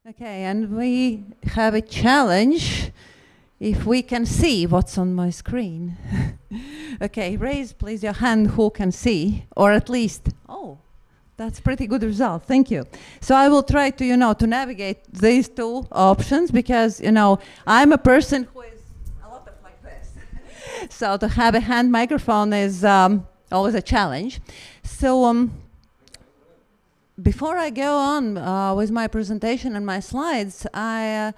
Okay, and we have a challenge if we can see what's on my screen. Okay, raise please your hand who can see, or at least, oh, that's pretty good result, thank you. So I will try to, to navigate these two options because, I'm a person who is a lot of like this. So to have a hand microphone is always a challenge. So before I go on with my presentation and my slides, I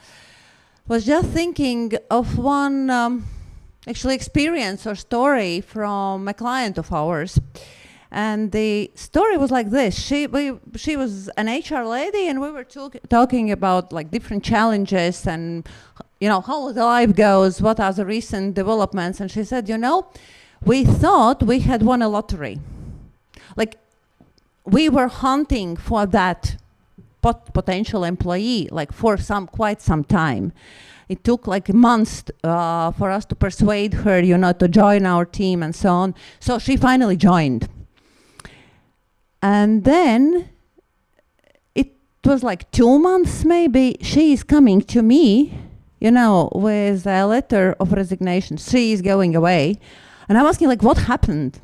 was just thinking of one actually experience or story from a client of ours. And the story was like this. She was an HR lady, and we were talking about like different challenges and how the life goes, what are the recent developments. And she said, we thought we had won a lottery. Like, we were hunting for that potential employee like for quite some time. It took like months for us to persuade her, to join our team and so on. So she finally joined. And then it was like 2 months maybe, she is coming to me, with a letter of resignation. She is going away. And I'm asking like, what happened?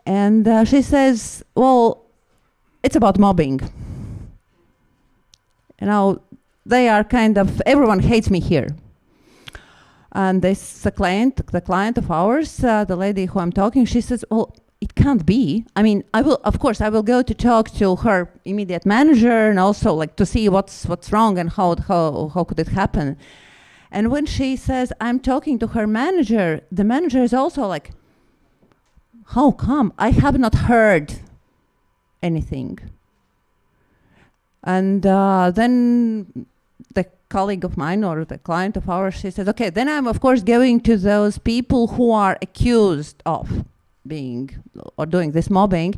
And she says, well, it's about mobbing. They are everyone hates me here. And the client of ours, the lady who I'm talking, she says, well, it can't be. I mean, I will go to talk to her immediate manager and also like to see what's wrong and how could it happen. And when she says, I'm talking to her manager, the manager is also like, how come? I have not heard anything. And then the colleague of mine or the client of ours, she says, okay, then I'm of course going to those people who are accused of being or doing this mobbing.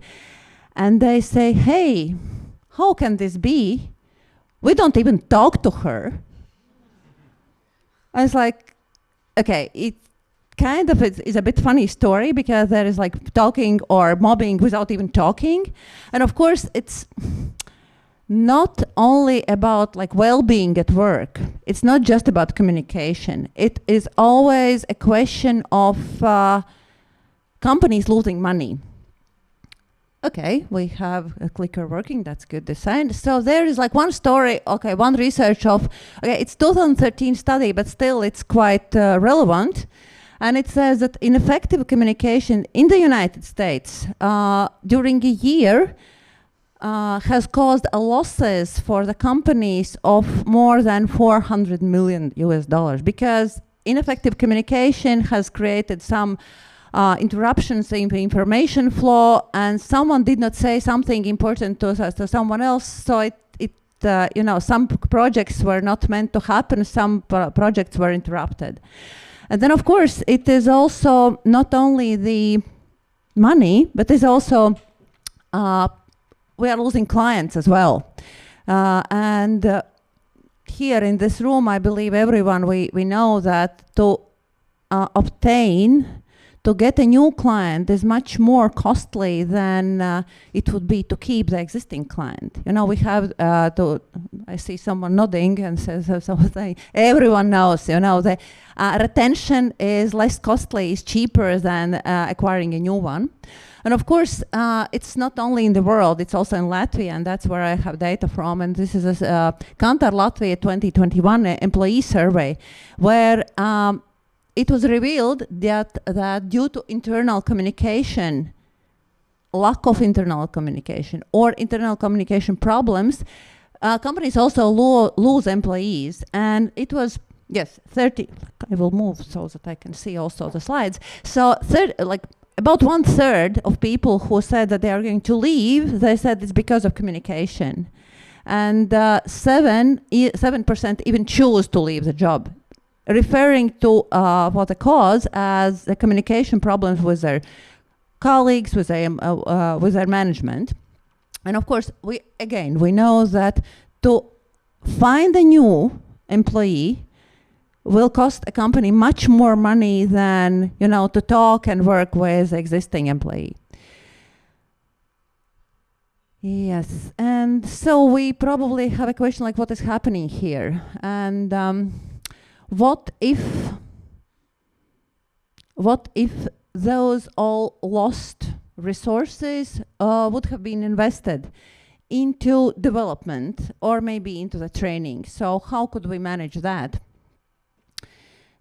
And they say, hey, how can this be? We don't even talk to her. I was like, okay, it kind of is a bit funny story because there is like talking or mobbing without even talking. And of course, it's not only about like well-being at work. It's not just about communication. It is always a question of companies losing money. Okay, we have a clicker working, that's good design. So there is like one story, okay, one research of, okay, it's 2013 study, but still it's quite relevant. And it says that ineffective communication in the United States during a year has caused losses for the companies of more than $400 million US because ineffective communication has created some interruptions in the information flow, and someone did not say something important to someone else, so some projects were not meant to happen, some projects were interrupted. And then of course it is also not only the money, but it's also we are losing clients as well. And here in this room, I believe everyone, we know that to get a new client is much more costly than it would be to keep the existing client. We have I see someone nodding and says something, everyone knows, the retention is less costly, is cheaper than acquiring a new one. And of course, it's not only in the world, it's also in Latvia, and that's where I have data from. And this is a GINTA Latvia 2021 employee survey, where it was revealed that due to internal communication, lack of internal communication, or internal communication problems, companies also lose employees. And it was, yes, 30, I will move so that I can see also the slides. So about 1/3 of people who said that they are going to leave, they said it's because of communication. And 7% even choose to leave the job, referring to what the cause as the communication problems with their colleagues, with their management. And of course, we know that to find a new employee will cost a company much more money than, to talk and work with existing employee. Yes, and so we probably have a question like, what is happening here? And what if those all lost resources would have been invested into development or maybe into the training? So how could we manage that?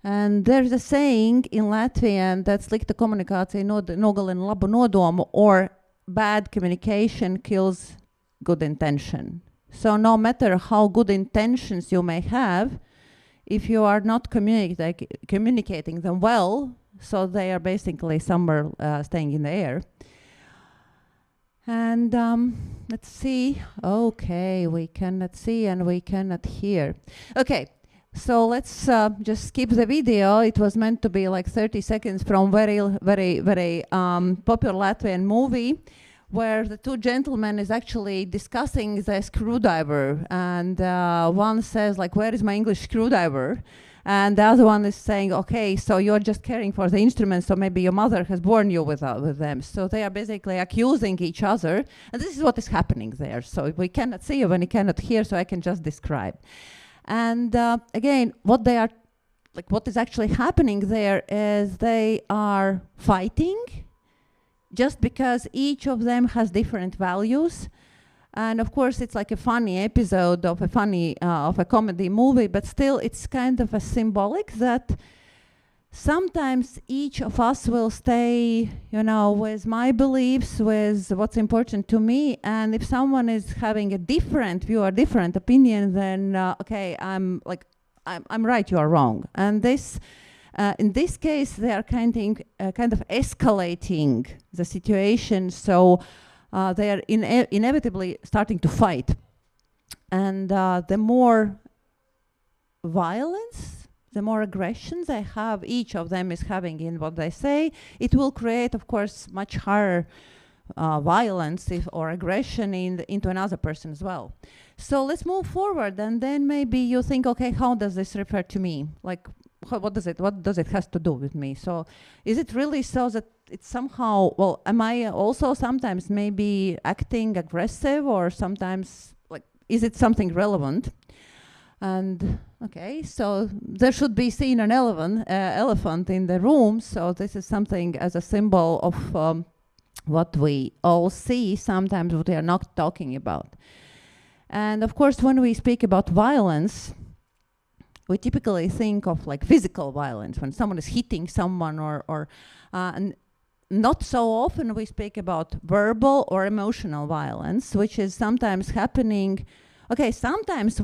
And there's a saying in Latvian that slikta komunikācija nogalina labu nodomu, or bad communication kills good intention. So no matter how good intentions you may have, if you are not communicating them well, so they are basically somewhere staying in the air. And let's see. Okay, we cannot see and we cannot hear. Okay, so let's just skip the video. It was meant to be like 30 seconds from very popular Latvian movie, where the two gentlemen is actually discussing the screwdriver, and one says like, where is my English screwdriver? And the other one is saying, okay, so you're just caring for the instruments, so maybe your mother has born you with them. So they are basically accusing each other, and this is what is happening there. So we cannot see when you cannot hear, so I can just describe. And again, what is actually happening there is they are fighting just because each of them has different values. And of course, it's like a funny episode of a comedy movie, but still it's kind of a symbolic that sometimes each of us will stay, with my beliefs, with what's important to me. And if someone is having a different view or different opinion, then okay, I'm right, you are wrong. And this, in this case, they are kind of escalating the situation. So they are inevitably starting to fight. And the more violence, the more aggression they have, each of them is having in what they say, it will create, of course, much higher violence or aggression into another person as well. So let's move forward, and then maybe you think, okay, how does this refer to me? Like, what does it have to do with me? So is it really so that it's somehow, well, am I also sometimes maybe acting aggressive, or sometimes, like, is it something relevant? And okay, so there should be seen an elephant in the room. So this is something as a symbol of what we all see, sometimes what we are not talking about. And of course, when we speak about violence, we typically think of like physical violence, when someone is hitting someone, or and not so often we speak about verbal or emotional violence, which is sometimes happening. Okay, sometimes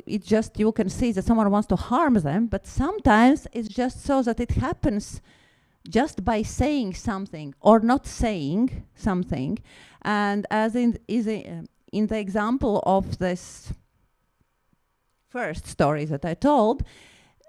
it's just, you can see that someone wants to harm them, but sometimes it's just so that it happens just by saying something or not saying something. And as in the example of this first story that I told,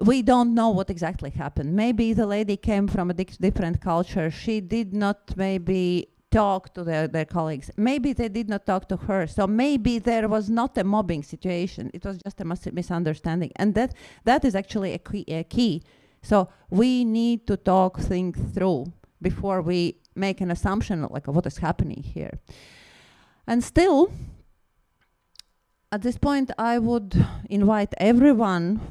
we don't know what exactly happened. Maybe the lady came from a different culture. She did not maybe talk to their colleagues. Maybe they did not talk to her. So maybe there was not a mobbing situation. It was just a misunderstanding. And that is actually a key. So we need to talk things through before we make an assumption of like what is happening here. And still, at this point, I would invite everyone,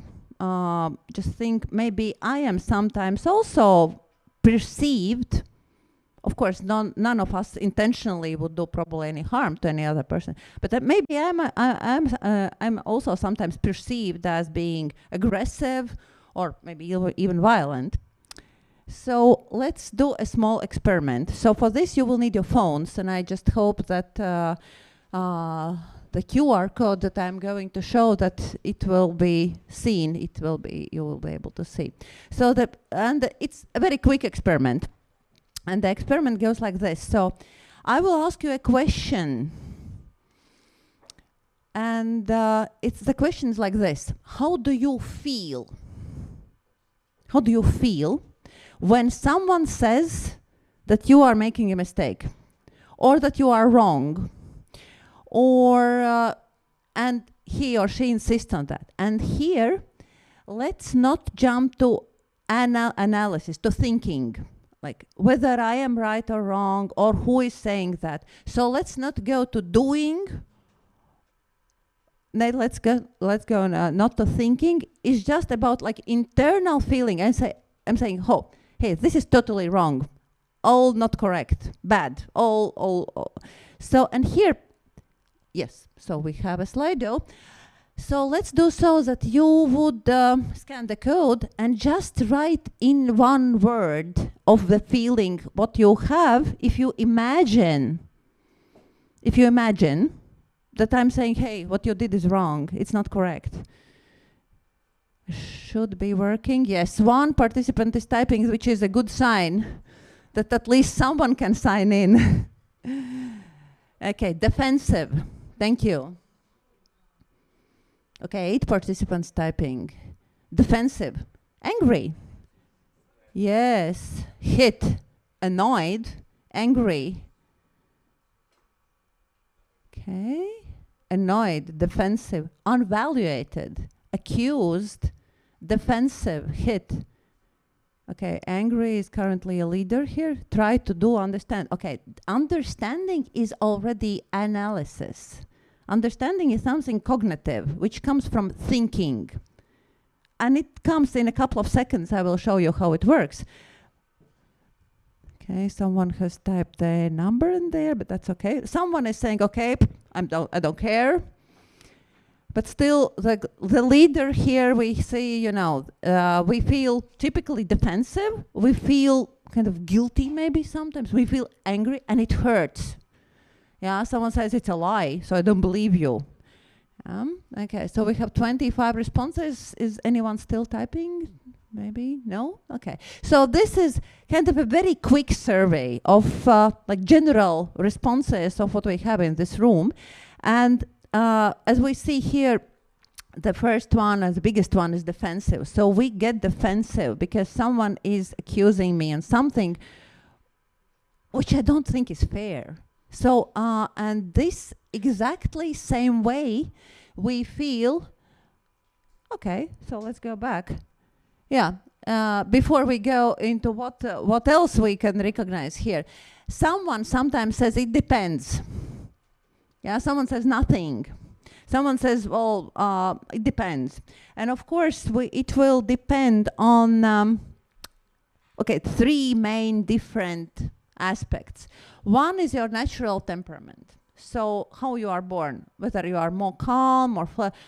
just think, maybe I am sometimes also perceived. Of course, none of us intentionally would do probably any harm to any other person. But maybe I'm also sometimes perceived as being aggressive, or maybe even violent. So let's do a small experiment. So for this, you will need your phones, and I just hope that the QR code that I'm going to show, that it will be seen. You will be able to see. So it's a very quick experiment. And the experiment goes like this. So I will ask you a question. And the question is like this. How do you feel? How do you feel when someone says that you are making a mistake, or that you are wrong, or and he or she insists on that? And here, let's not jump to analysis, to thinking. like whether I am right or wrong, or who is saying that. So let's not go to doing. Let's go not to thinking. It's just about like internal feeling. I'm saying, oh, hey, this is totally wrong. All not correct. Bad. All. So, and here, yes, so we have a Slido. So let's do so that you would scan the code and just write in one word of the feeling what you have if you imagine that I'm saying, hey, what you did is wrong. It's not correct. Should be working. Yes, one participant is typing, which is a good sign that at least someone can sign in. Okay, defensive. Thank you. Okay, 8 participants typing. Defensive. Angry. Yes. Hit. Annoyed. Angry. Okay. Annoyed. Defensive. Unvaluated. Accused. Defensive. Hit. Okay, angry is currently a leader here. Try to do understand. Okay, understanding is already analysis. Understanding is something cognitive, which comes from thinking. And it comes in a couple of seconds. I will show you how it works. Okay, someone has typed a number in there, but that's okay. Someone is saying, okay, I don't care. But still, the leader here, we see, you know, we feel typically defensive. We feel kind of guilty maybe sometimes. We feel angry and it hurts. Yeah, someone says it's a lie, so I don't believe you. Okay, so we have 25 responses. Is anyone still typing? Maybe? No? Okay. So this is kind of a very quick survey of like general responses of what we have in this room. And as we see here, the first one, the biggest one, is defensive. So we get defensive because someone is accusing me and something which I don't think is fair. So, and this exactly same way we feel, okay, so let's go back. Yeah, before we go into what else we can recognize here. Someone sometimes says it depends. Yeah, someone says nothing. Someone says, well, it depends. And of course, it will depend on, okay, 3 main different aspects. One is your natural temperament. So how you are born, whether you are more calm,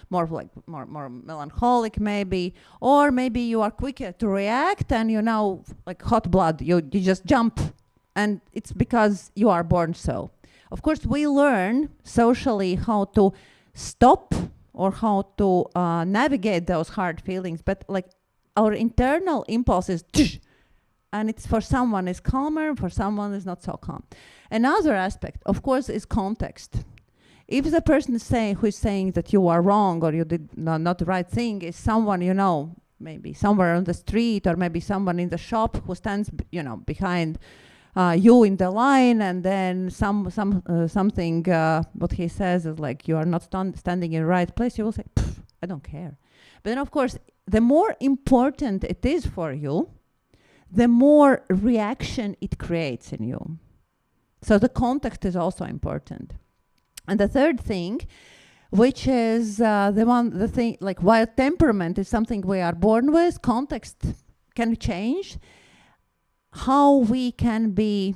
more melancholic maybe, or maybe you are quicker to react and you know, like hot blood, you just jump, and it's because you are born so. Of course, we learn socially how to stop or how to navigate those hard feelings, but like our internal impulse is and it's for someone is calmer, for someone is not so calm. Another aspect, of course, is context. If the person is who is saying that you are wrong or you did not the right thing is someone, you know, maybe somewhere on the street or maybe someone in the shop who stands, you know, behind you in the line, and then something what he says is like you are not standing in the right place, you will say, I don't care. But then of course, the more important it is for you, the more reaction it creates in you. So the context is also important. And the third thing, which is the thing, like while temperament is something we are born with, context can change. How we can be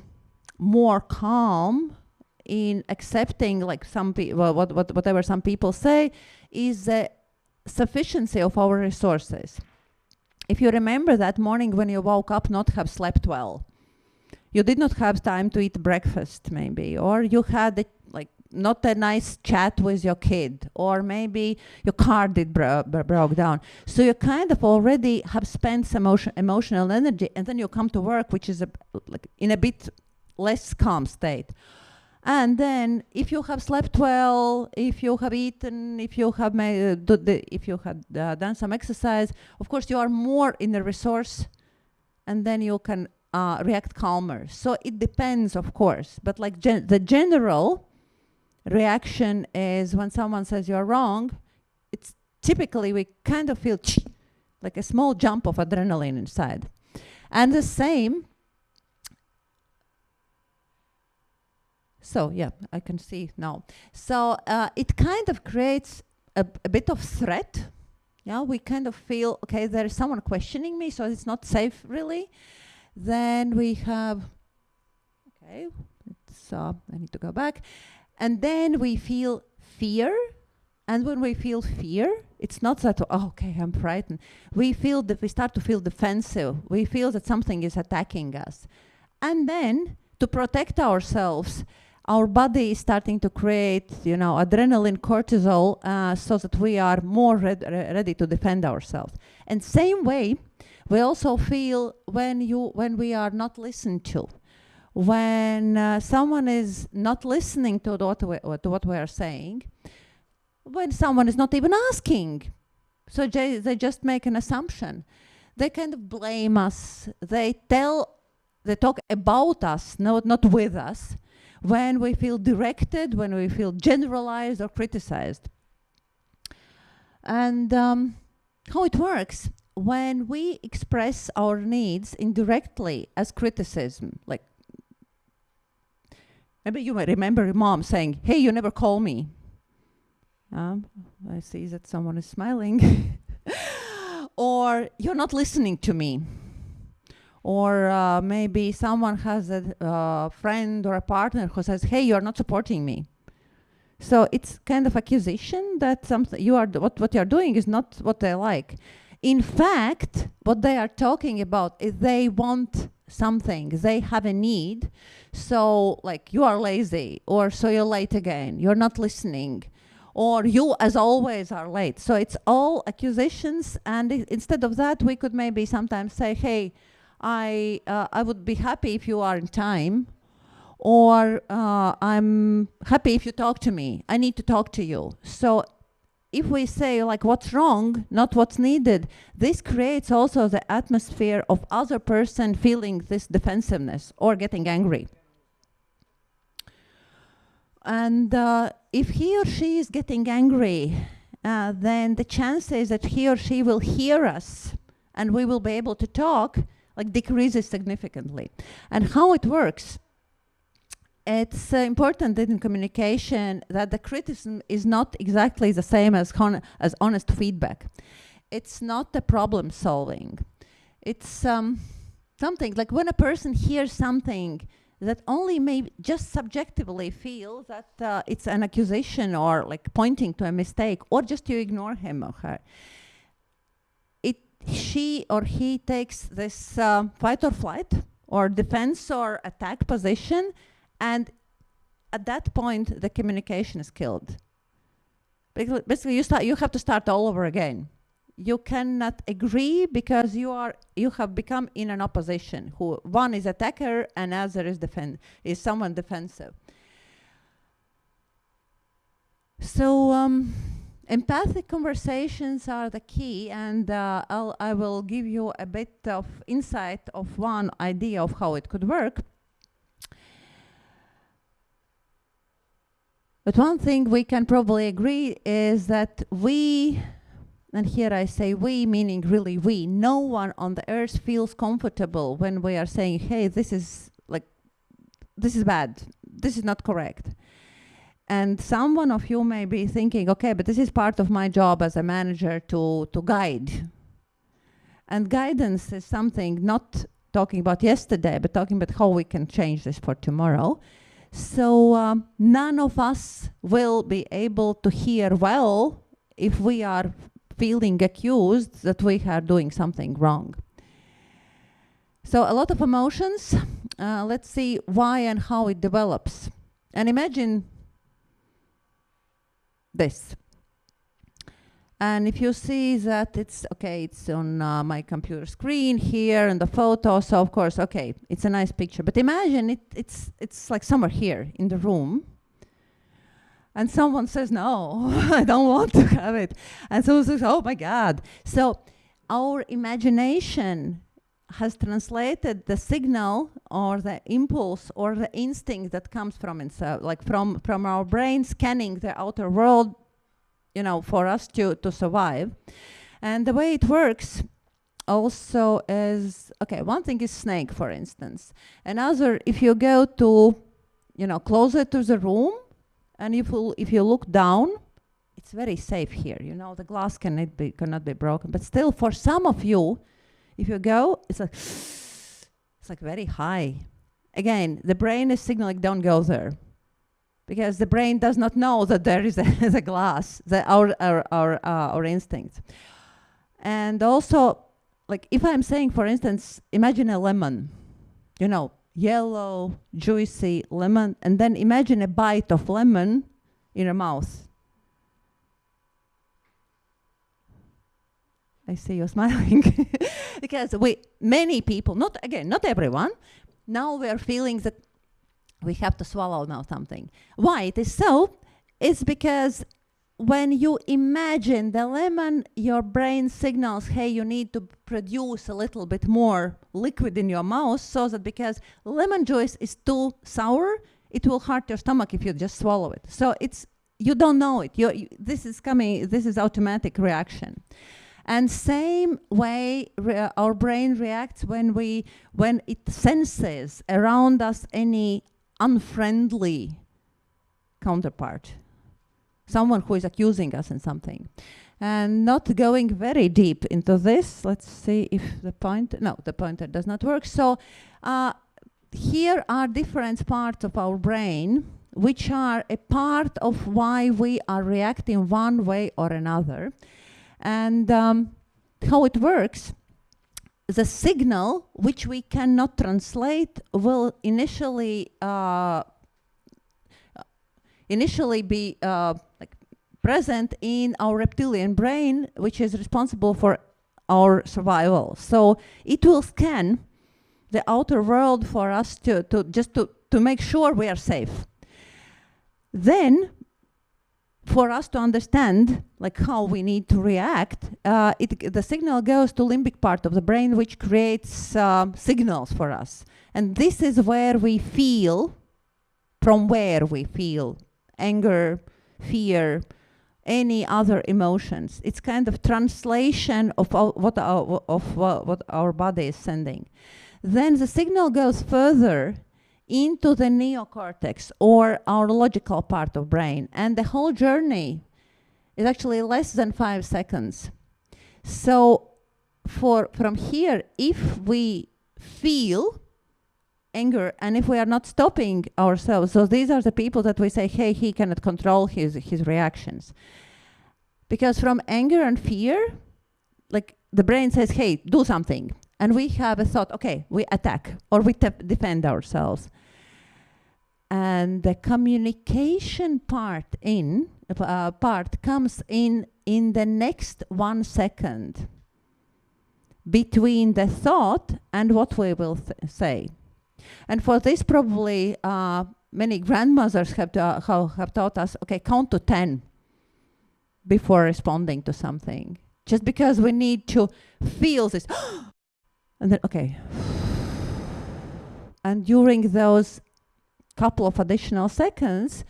more calm in accepting, like some people, whatever some people say, is the sufficiency of our resources. If you remember that morning when you woke up, not have slept well, you did not have time to eat breakfast maybe, or you had not a nice chat with your kid, or maybe your car broke down. So you kind of already have spent some emotional energy, and then you come to work, which is in a bit less calm state. And then if you have slept well, if you have eaten, if you have done some exercise, of course you are more in a resource, and then you can react calmer. So it depends, of course, but like the general reaction is when someone says you're wrong, it's typically we kind of feel like a small jump of adrenaline inside. And the same So yeah, I can see now. So it kind of creates a bit of threat. Yeah, we kind of feel, okay, there is someone questioning me, so it's not safe really. Then we have, okay, I need to go back. And then we feel fear. And when we feel fear, it's not that, oh, okay, I'm frightened. We start to feel defensive. We feel that something is attacking us. And then, to protect ourselves, our body is starting to create, adrenaline, cortisol, so that we are more ready to defend ourselves. And same way, we also feel when we are not listened to. When someone is not listening to what we are saying, when someone is not even asking, so they just make an assumption. They kind of blame us. They talk about us, not with us. When we feel directed, when we feel generalized or criticized. And how it works, when we express our needs indirectly as criticism, like maybe you might remember your mom saying, hey, you never call me. I see that someone is smiling. Or you're not listening to me. Or maybe someone has a friend or a partner who says, hey, you're not supporting me. So it's kind of accusation that what you're doing is not what they like. In fact, what they are talking about is they want something. They have a need. So like you are lazy, or so you're late again. You're not listening. Or you, as always, are late. So it's all accusations. And instead of that, we could maybe sometimes say, hey, I would be happy if you are in time, or I'm happy if you talk to me. I need to talk to you. So if we say like what's wrong, not what's needed, this creates also the atmosphere of other person feeling this defensiveness or getting angry. And if he or she is getting angry, then the chances that he or she will hear us and we will be able to talk decreases significantly. And how it works, it's important in communication that the criticism is not exactly the same as honest feedback. It's not the problem solving. It's something like when a person hears something that only may just subjectively feel that it's an accusation or like pointing to a mistake, or just to ignore him or her. She or he takes this fight or flight or defense or attack position, and at that point the communication is killed. Basically you have to start all over again. You cannot agree because you have become in an opposition. One is attacker and other is someone defensive. So empathic conversations are the key, and I will give you a bit of insight of one idea of how it could work. But one thing we can probably agree is that and here I say we, meaning really we, no one on the earth feels comfortable when we are saying, hey, this is bad, this is not correct. And someone of you may be thinking, okay, but this is part of my job as a manager to guide. And guidance is something not talking about yesterday, but talking about how we can change this for tomorrow. So none of us will be able to hear well if we are feeling accused that we are doing something wrong. So a lot of emotions. Let's see why and how it develops. And imagine this. And if you see that it's on my computer screen here and the photo, so of course, okay, it's a nice picture. But imagine it's like somewhere here in the room. And someone says, no, I don't want to have it. And someone says, oh my God. So our imagination has translated the signal or the impulse or the instinct that comes from inside, like from our brain scanning the outer world, for us to survive. And the way it works also is, one thing is snake, for instance. Another, if you go to closer to the room, and if you look down, it's very safe here. The glass cannot be broken. But still, for some of you, if you go, it's like very high. Again, the brain is signaling, don't go there, because the brain does not know that there is a glass. Our instincts. And also, like if I'm saying, for instance, imagine a lemon, yellow, juicy lemon, and then imagine a bite of lemon in your mouth. I see you smiling. Because many people, not everyone, now we are feeling that we have to swallow now something. Why it is so? It's because when you imagine the lemon, your brain signals, hey, you need to produce a little bit more liquid in your mouth, so that because lemon juice is too sour, it will hurt your stomach if you just swallow it. So you don't know it. This is automatic reaction. And same way our brain reacts when it senses around us any unfriendly counterpart, someone who is accusing us in something. And not going very deep into this, let's see if the pointer does not work. So here are different parts of our brain which are a part of why we are reacting one way or another. And how it works, the signal which we cannot translate will initially be present in our reptilian brain, which is responsible for our survival. So it will scan the outer world for us to make sure we are safe. Then, for us to understand how we need to react, the signal goes to limbic part of the brain, which creates signals for us. And this is where we feel anger, fear, any other emotions. It's kind of translation of what our body is sending. Then the signal goes further into the neocortex, or our logical part of brain, and the whole journey is actually less than 5 seconds. So from here, if we feel anger, and if we are not stopping ourselves, so these are the people that we say, hey, he cannot control his reactions. Because from anger and fear, the brain says, hey, do something. And we have a thought, okay, we attack, or we defend ourselves. And the communication part comes in the next 1 second between the thought and what we will say. And for this, probably many grandmothers have taught us, okay, count to 10 before responding to something. Just because we need to feel this. And then, okay. And during those couple of additional seconds,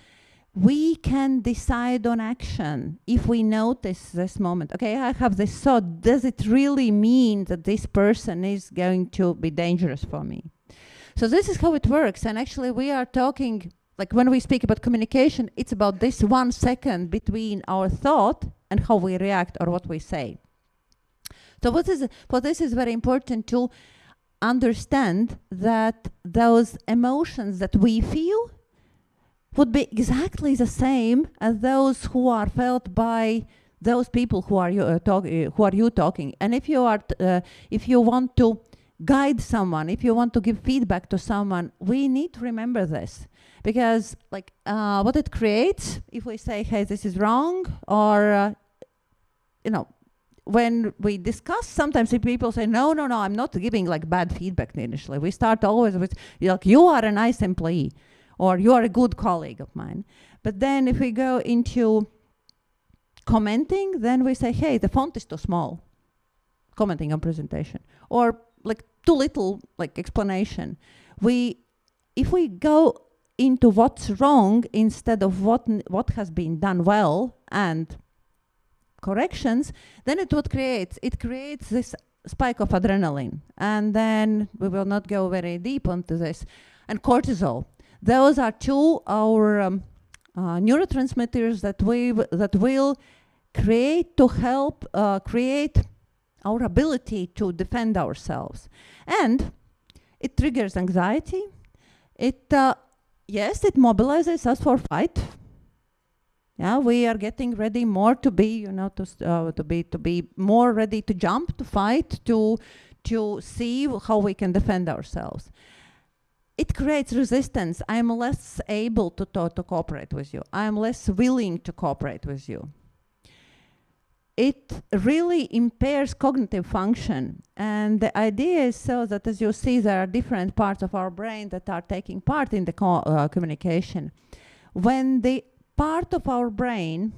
we can decide on action. If we notice this moment, okay, I have this thought, does it really mean that this person is going to be dangerous for me? So this is how it works. And actually we are talking, when we speak about communication, it's about this 1 second between our thought and how we react or what we say. So this is very important to understand that those emotions that we feel would be exactly the same as those who are felt by those people who are you talking. And if you want to guide someone, if you want to give feedback to someone, we need to remember this, because what it creates, if we say, hey, this is wrong, or when we discuss, sometimes people say, no, I'm not giving bad feedback initially. We start always with, you are a nice employee, or you are a good colleague of mine. But then if we go into commenting, then we say, hey, the font is too small, commenting on presentation, or too little explanation. If we go into what's wrong instead of what has been done well and corrections, then it creates this spike of adrenaline. And then we will not go very deep onto this. And cortisol. Those are two our neurotransmitters that will create to help create our ability to defend ourselves. And it triggers anxiety. It yes, it mobilizes us for fight. Yeah, we are getting ready more to be, you know, to be more ready to jump, to fight, to see how we can defend ourselves. It creates resistance. I'm less able to cooperate with you. I'm less willing to cooperate with you. It really impairs cognitive function. And the idea is so that, as you see, there are different parts of our brain that are taking part in the communication. When the part of our brain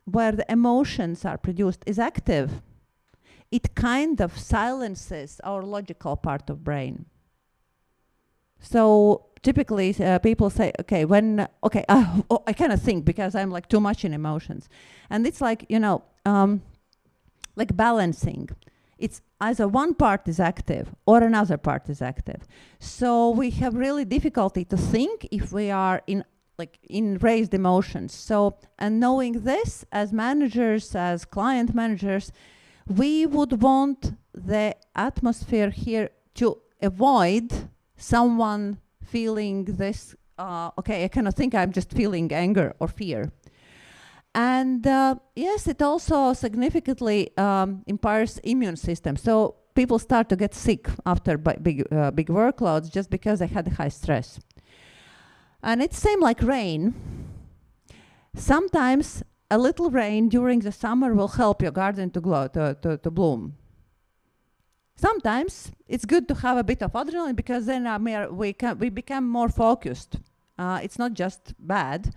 where the emotions are produced is active, it kind of silences our logical part of brain. So typically people say, okay, I kind of think because I'm like too much in emotions. And it's like, you know, like balancing. It's either one part is active or another part is active. So we have really difficulty to think if we are in raised emotions. So, and knowing this as managers, as client managers, we would want the atmosphere here to avoid someone feeling this, okay, I cannot think, I'm just feeling anger or fear. And yes, it also significantly impairs immune system. So people start to get sick after big workloads just because they had high stress. And it's same like rain. Sometimes a little rain during the summer will help your garden to bloom. Sometimes it's good to have a bit of adrenaline because then we become more focused. It's not just bad.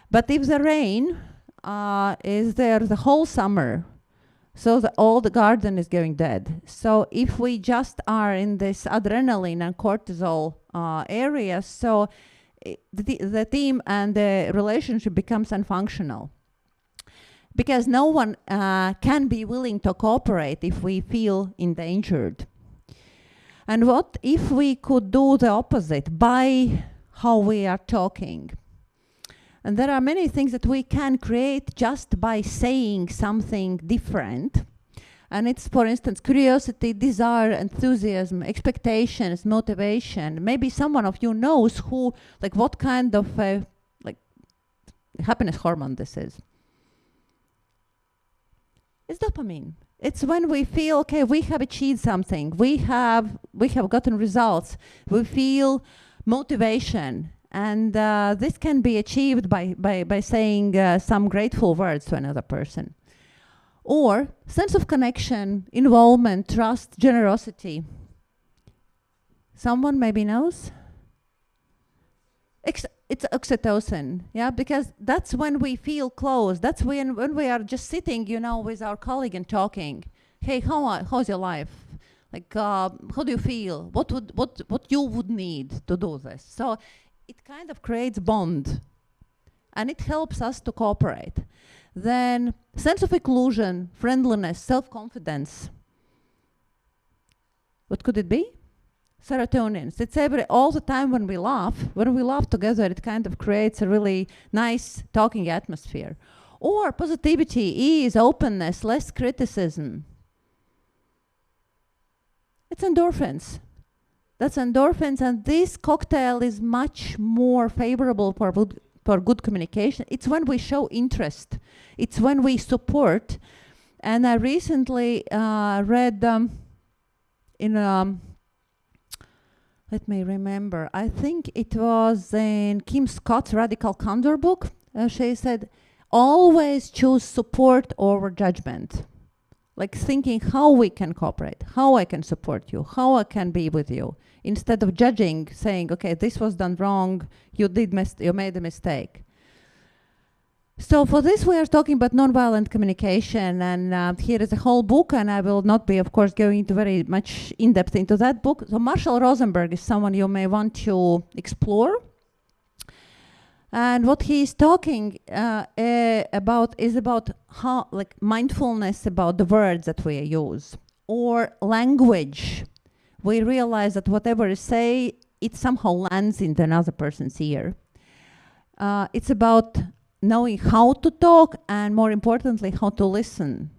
But if the rain is there the whole summer, so all the garden is going dead. So if we just are in this adrenaline and cortisol area, so the team and the relationship becomes unfunctional. Because no one can be willing to cooperate if we feel endangered. And what if we could do the opposite by how we are talking? And there are many things that we can create just by saying something different. And it's, for instance, curiosity, desire, enthusiasm, expectations, motivation. Maybe someone of you knows who, like what kind of happiness hormone this is. It's dopamine. It's when we feel, okay, we have achieved something. We have gotten results. We feel motivation. And this can be achieved by saying some grateful words to another person. Or sense of connection, involvement, trust, generosity. Someone maybe knows? It's oxytocin, yeah, because that's when we feel close. That's when we are just sitting, you know, with our colleague and talking. Hey, how's your life? Like, how do you feel? What you would need to do this? So it kind of creates bond, and it helps us to cooperate. Then sense of inclusion, friendliness, self-confidence. What could it be? Serotonin. It's all the time when we laugh. When we laugh together, it kind of creates a really nice talking atmosphere. Or positivity, ease, openness, less criticism. It's endorphins. That's endorphins, and this cocktail is much more favorable for good communication. It's when we show interest. It's when we support. And I recently read let me remember, I think it was in Kim Scott's Radical Candor book. She said, always choose support over judgment. Like thinking how we can cooperate, how I can support you, how I can be with you. Instead of judging, saying, okay, this was done wrong, you made a mistake. So for this, we are talking about nonviolent communication, and here is a whole book, and I will not be, of course, going into very much in-depth into that book. So Marshall Rosenberg is someone you may want to explore. And what he's talking about is about how, like, mindfulness about the words that we use, or language. We realize that whatever we say it somehow lands in another person's ear. It's about knowing how to talk and, more importantly, how to listen.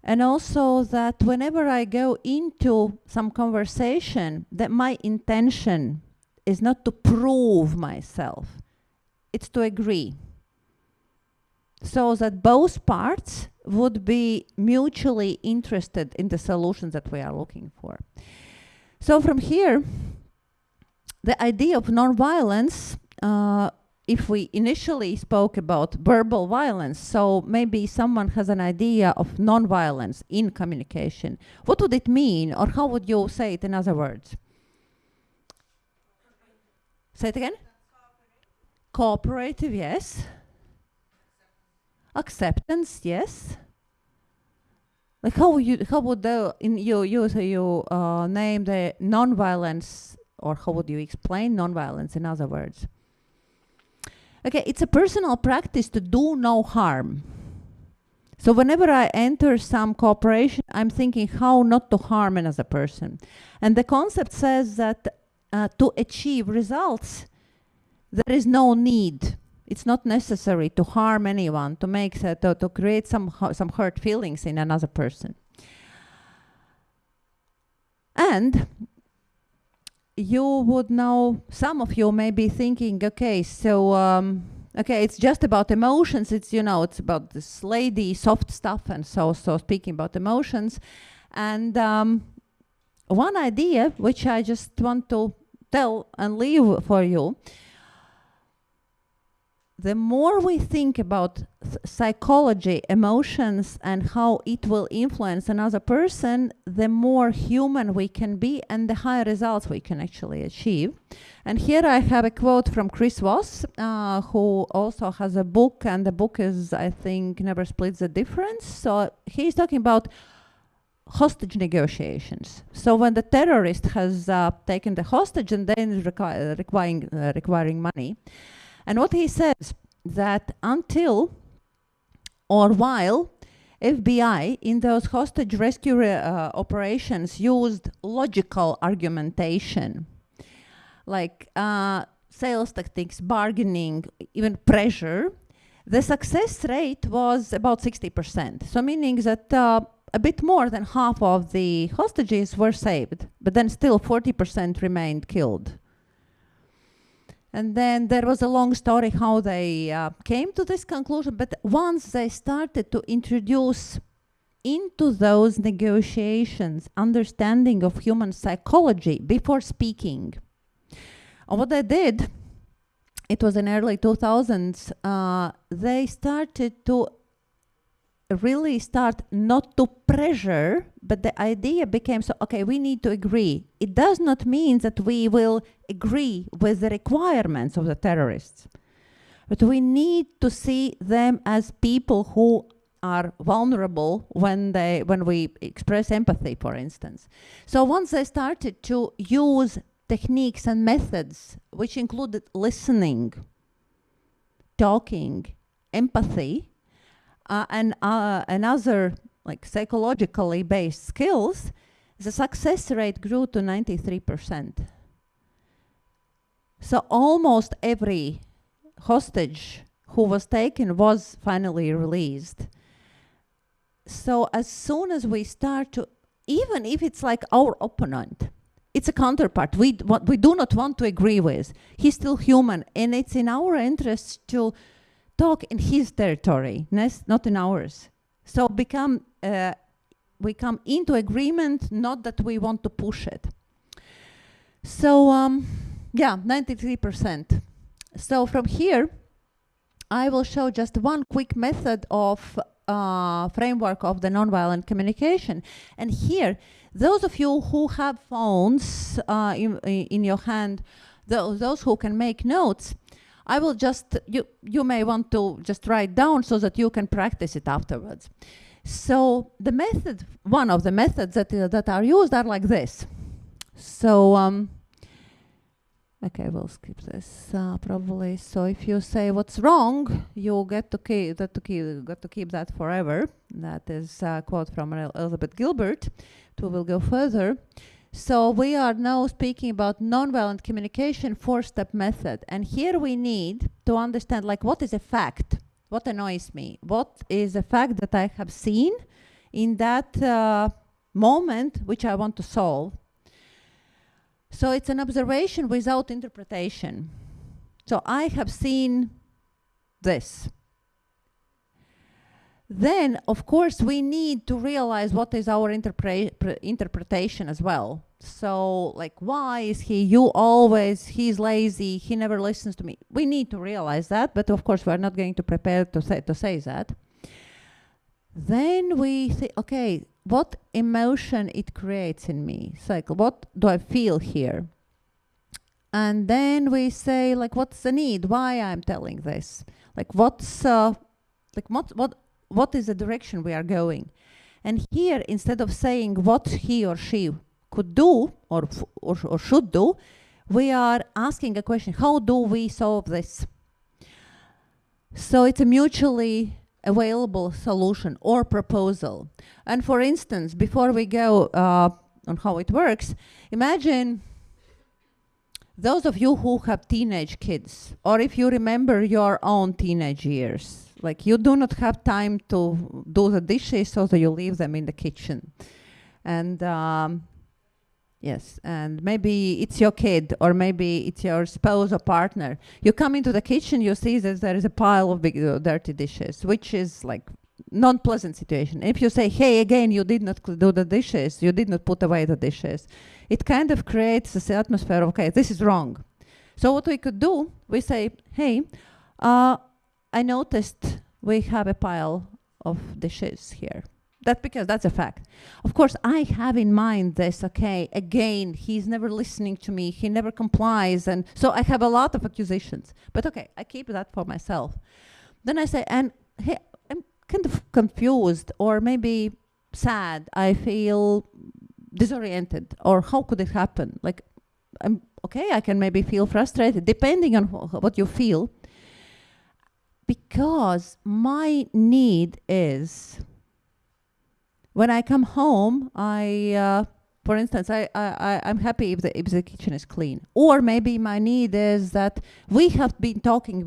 And also that whenever I go into some conversation, that my intention is not to prove myself, it's to agree. So that both parts would be mutually interested in the solutions that we are looking for. So from here, the idea of nonviolence, if we initially spoke about verbal violence, so maybe someone has an idea of nonviolence in communication. What would it mean, or how would you say it in other words? Say it again? Cooperative, yes. Acceptance, yes. Like how would you name the nonviolence, or how would you explain nonviolence in other words? Okay, it's a personal practice to do no harm. So whenever I enter some cooperation, I'm thinking how not to harm another person. And the concept says that to achieve results, there is no need. It's not necessary to harm anyone, to make to create some hurt feelings in another person. And you would know, some of you may be thinking, okay, so okay, it's just about emotions. It's, you know, it's about this lady soft stuff, and so speaking about emotions. And one idea which I just want to tell and leave for you: the more we think about psychology, emotions, and how it will influence another person, the more human we can be and the higher results we can actually achieve. And here I have a quote from Chris Voss, who also has a book, and the book is, I think, Never Splits the Difference. So he's talking about hostage negotiations. So when the terrorist has taken the hostage and then is requiring money, and what he says, that until or while FBI in those hostage rescue operations used logical argumentation, like sales tactics, bargaining, even pressure, the success rate was about 60%. So meaning that a bit more than half of the hostages were saved, but then still 40% remained killed. And then there was a long story how they came to this conclusion, but once they started to introduce into those negotiations understanding of human psychology before speaking, and what they did, it was in early 2000s, they started to really start not to pressure, but the idea became, so, okay, we need to agree. It does not mean that we will agree with the requirements of the terrorists, but we need to see them as people who are vulnerable when we express empathy, for instance. So once they started to use techniques and methods which included listening, talking, empathy, and other like psychologically based skills, the success rate grew to 93%. So almost every hostage who was taken was finally released. So as soon as we start to, even if it's like our opponent, it's a counterpart what we do not want to agree with, he's still human, and it's in our interest to talk in his territory, not in ours. So we come into agreement, not that we want to push it. So yeah, 93%. So from here, I will show just one quick method of framework of the nonviolent communication. And here, those of you who have phones in your hand, those who can make notes, I will just, you may want to just write down so that you can practice it afterwards. So the method, one of the methods that are used are like this. So, okay, we'll skip this probably. So if you say what's wrong, you get to keep that forever. That is a quote from Elizabeth Gilbert. We will go further. So we are now speaking about nonviolent communication 4-step method. And here we need to understand, like, what is a fact? What annoys me? What is a fact that I have seen in that moment which I want to solve? So it's an observation without interpretation. So I have seen this. Then, of course, we need to realize what is our interpretation as well. So, like, why is he's lazy, he never listens to me. We need to realize that, but of course, we're not going to prepare to say that. Then we say, okay, what emotion it creates in me? It's like, what do I feel here? And then we say, like, what's the need? Why I'm telling this? Like, what is the direction we are going? And here, instead of saying what he or she could do or should do, we are asking a question: how do we solve this? So it's a mutually available solution or proposal. And for instance, before we go on how it works, imagine those of you who have teenage kids, or if you remember your own teenage years, like you do not have time to do the dishes, so that you leave them in the kitchen. And yes, and maybe it's your kid, or maybe it's your spouse or partner. You come into the kitchen, you see that there is a pile of big dirty dishes, which is like non-pleasant situation. If you say, hey, again, you did not do the dishes, you did not put away the dishes, it kind of creates this atmosphere of, okay, this is wrong. So what we could do, we say, hey, I noticed we have a pile of dishes here. That's because that's a fact. Of course, I have in mind this, okay, again, he's never listening to me, he never complies, and so I have a lot of accusations. But okay, I keep that for myself. Then I say, and hey, I'm kind of confused, or maybe sad, I feel disoriented, or how could it happen? Like, I'm okay, I can maybe feel frustrated, depending on what you feel. Because my need is, when I come home, for instance, I'm happy if the kitchen is clean. Or maybe my need is that we have been talking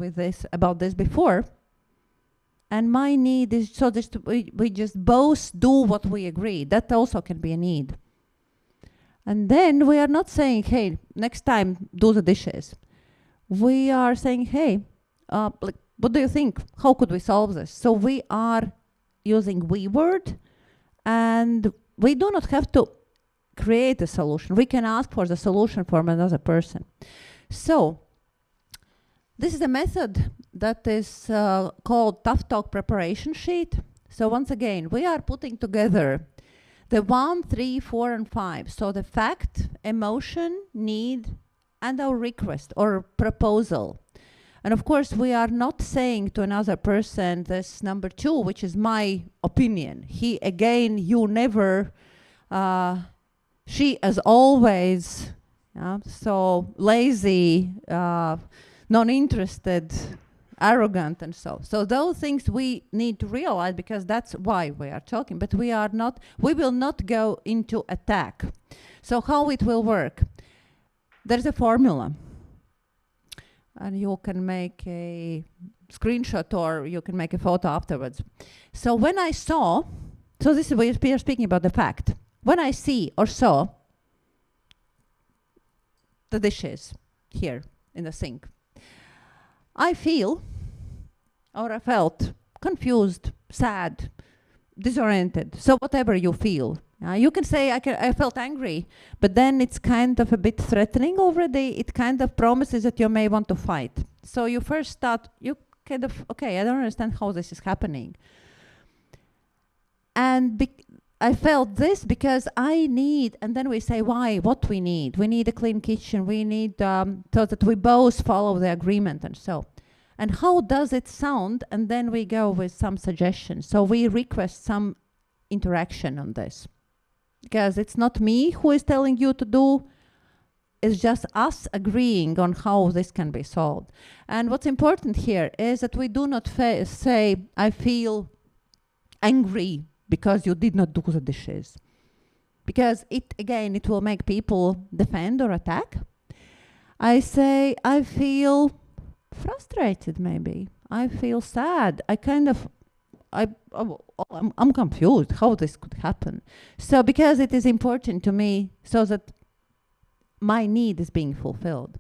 about this before, and my need is so just we just both do what we agree. That also can be a need. And then we are not saying, hey, next time do the dishes. We are saying, hey, like, what do you think? How could we solve this? So we are using we word, and we do not have to create a solution. We can ask for the solution from another person. So this is a method that is called Tough Talk Preparation Sheet. So once again, we are putting together the 1, 3, 4, and 5. So the fact, emotion, need, and our request or proposal. And of course, we are not saying to another person this number 2, which is my opinion. He, again, you never, she as always, so lazy, non-interested, arrogant, and so. So those things we need to realize, because that's why we are talking, but we will not go into attack. So how it will work? There's a formula. And you can make a screenshot, or you can make a photo afterwards. So when I saw, so this is we are speaking about the fact. When I see or saw the dishes here in the sink, I feel, or I felt confused, sad, disoriented. So whatever you feel. You can say, I felt angry, but then it's kind of a bit threatening already. It kind of promises that you may want to fight. So you first start, you kind of, okay, I don't understand how this is happening. And I felt this because I need, and then we say why, what we need. We need a clean kitchen. We need, so that we both follow the agreement and so. And how does it sound? And then we go with some suggestions. So we request some interaction on this. Because it's not me who is telling you to do, it's just us agreeing on how this can be solved. And what's important here is that we do not say, I feel angry because you did not do the dishes. because it will make people defend or attack. I say, I feel frustrated maybe. I feel sad. I'm confused how this could happen. So because it is important to me so that my need is being fulfilled.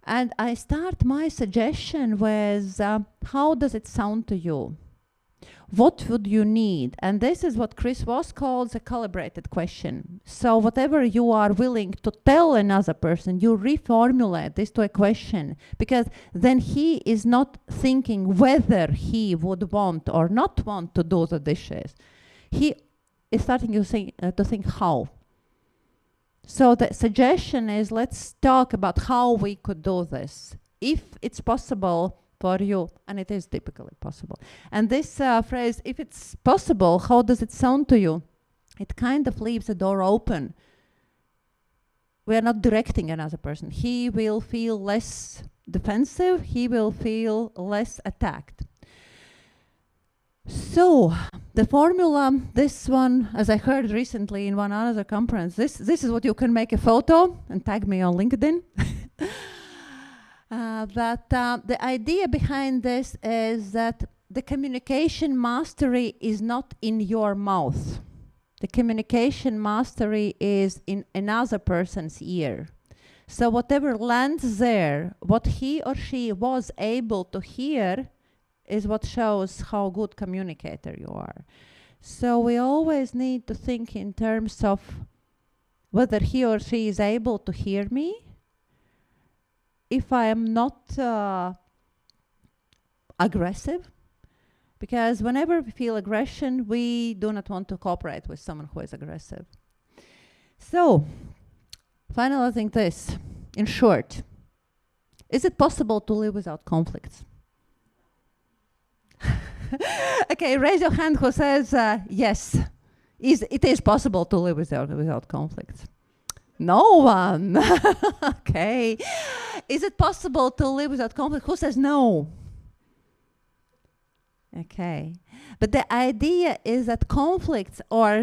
And I start my suggestion with, how does it sound to you? What would you need? And this is what Chris Voss calls a calibrated question. So whatever you are willing to tell another person, you reformulate this to a question, because then he is not thinking whether he would want or not want to do the dishes. He is starting to think how. So the suggestion is, let's talk about how we could do this, if it's possible for you, and it is typically possible. And this phrase, if it's possible, how does it sound to you? It kind of leaves the door open. We are not directing another person. He will feel less defensive. He will feel less attacked. So the formula, this one, as I heard recently in one other conference, this is what you can make a photo and tag me on LinkedIn. The idea behind this is that the communication mastery is not in your mouth. The communication mastery is in another person's ear. So whatever lands there, what he or she was able to hear is what shows how good communicator you are. So we always need to think in terms of whether he or she is able to hear me. If I am not aggressive, because whenever we feel aggression, we do not want to cooperate with someone who is aggressive. So, finally, I think this, in short, is it possible to live without conflicts? Okay, raise your hand who says yes. It is possible to live without conflicts. No one. Okay. Is it possible to live without conflict? Who says no? Okay. But the idea is that conflicts are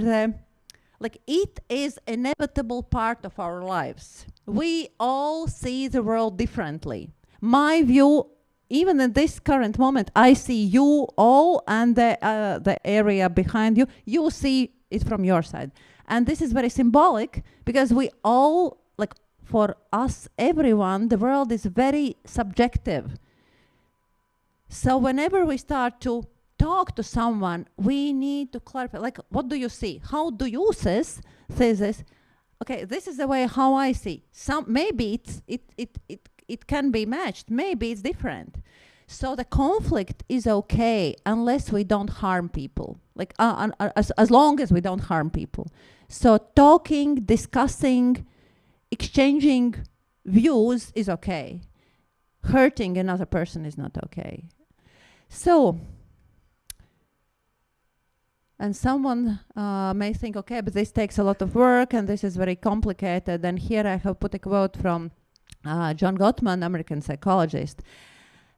it is an inevitable part of our lives. We all see the world differently. My view, even in this current moment, I see you all and the area behind you. You see it from your side. And this is very symbolic because we all, for us, everyone, the world is very subjective. So whenever we start to talk to someone, we need to clarify, what do you see? How do you say this? Okay, this is the way how I see. Maybe it can be matched. Maybe it's different. So the conflict is okay unless we don't harm people. As long as we don't harm people. So talking, discussing, exchanging views is okay. Hurting another person is not okay. So, and someone may think, okay, but this takes a lot of work and this is very complicated. And here I have put a quote from John Gottman, American psychologist,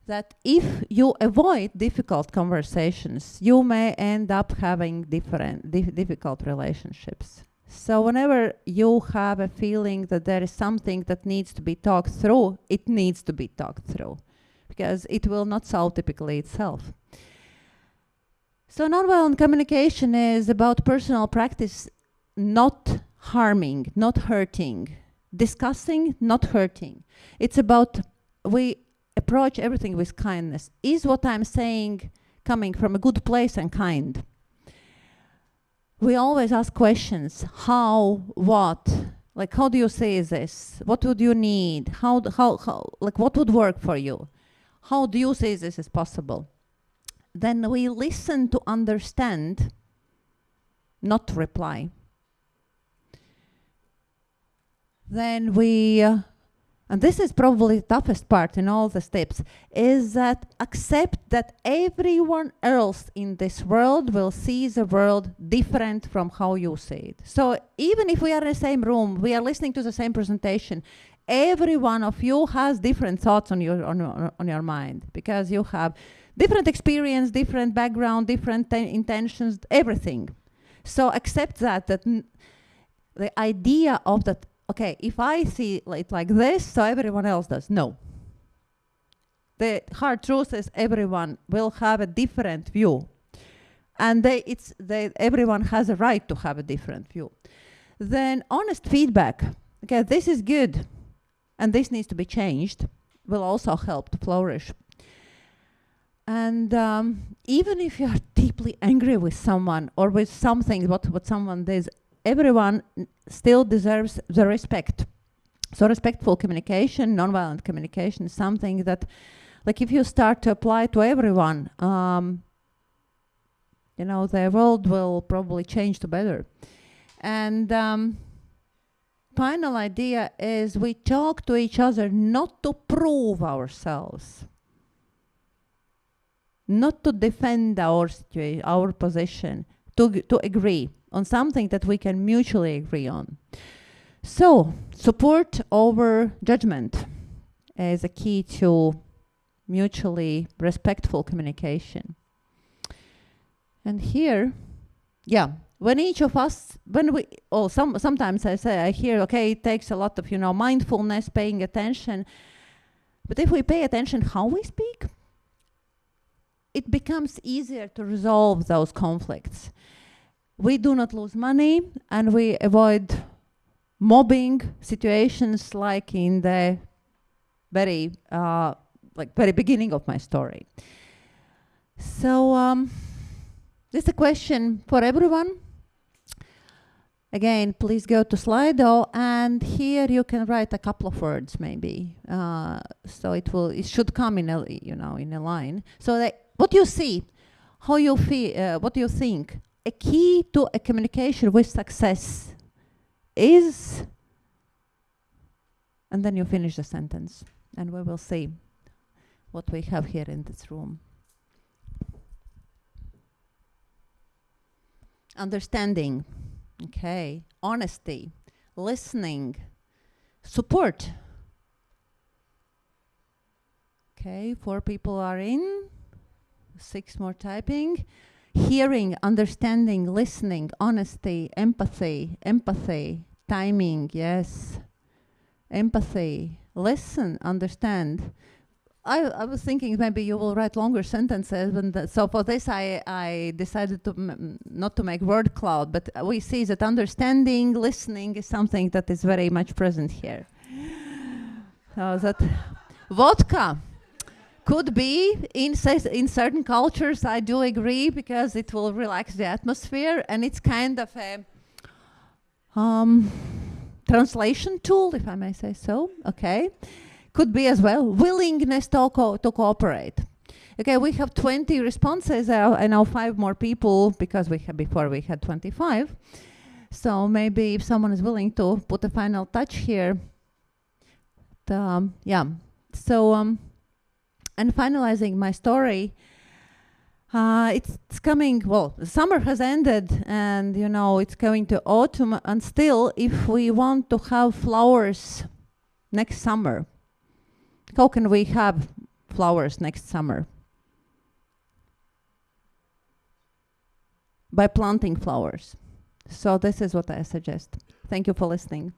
that if you avoid difficult conversations, you may end up having difficult relationships. So whenever you have a feeling that there is something that needs to be talked through, it needs to be talked through, because it will not solve typically itself. So nonviolent communication is about personal practice, not harming, not hurting, discussing, not hurting. It's about we approach everything with kindness. Is what I'm saying coming from a good place and kind? We always ask questions. How, what? How do you say this? What would you need? How what would work for you? How do you say this is possible? Then we listen to understand, not to reply. Then we, and this is probably the toughest part in all the steps, is that accept that everyone else in this world will see the world different from how you see it. So even if we are in the same room, we are listening to the same presentation, every one of you has different thoughts on your mind, because you have different experience, different background, different intentions, everything. So accept that the idea of that, okay, if I see it like this, so everyone else does. No. The hard truth is everyone will have a different view. And everyone has a right to have a different view. Then honest feedback, okay, this is good, and this needs to be changed, will also help to flourish. And even if you are deeply angry with someone or with something, what someone does, everyone still deserves the respect. So respectful communication, nonviolent communication is something that, like, if you start to apply to everyone, you know, the world will probably change to better. And final idea is we talk to each other not to prove ourselves, not to defend our situation, our position, to agree on something that we can mutually agree on. So support over judgment is a key to mutually respectful communication. And here, yeah, when each of us, sometimes I hear, okay, it takes a lot of, mindfulness, paying attention. But if we pay attention how we speak, it becomes easier to resolve those conflicts. We do not lose money, and we avoid mobbing situations like in the very beginning of my story. So this is a question for everyone. Again, please go to Slido, and here you can write a couple of words, maybe. So it should come in a line. So that what you see, how you feel, what you think. A key to a communication with success is, and then you finish the sentence, and we will see what we have here in this room. Understanding, okay, honesty, listening, support. Okay, 4 people are in, 6 more typing. Hearing, understanding, listening, honesty, empathy, timing, yes. Empathy, listen, understand. I was thinking maybe you will write longer sentences, and so for this I decided to not to make word cloud, but we see that understanding, listening is something that is very much present here. So that vodka could be in certain cultures, I do agree, because it will relax the atmosphere, and it's kind of a translation tool, if I may say so. Okay. Could be as well willingness to cooperate. Okay, we have 20 responses. I know 5 more people, because before we had 25. So maybe if someone is willing to put a final touch here. Yeah. So and finalizing my story, it's coming, well, summer has ended, and it's going to autumn, and still, if we want to have flowers next summer, how can we have flowers next summer? By planting flowers. So this is what I suggest. Thank you for listening.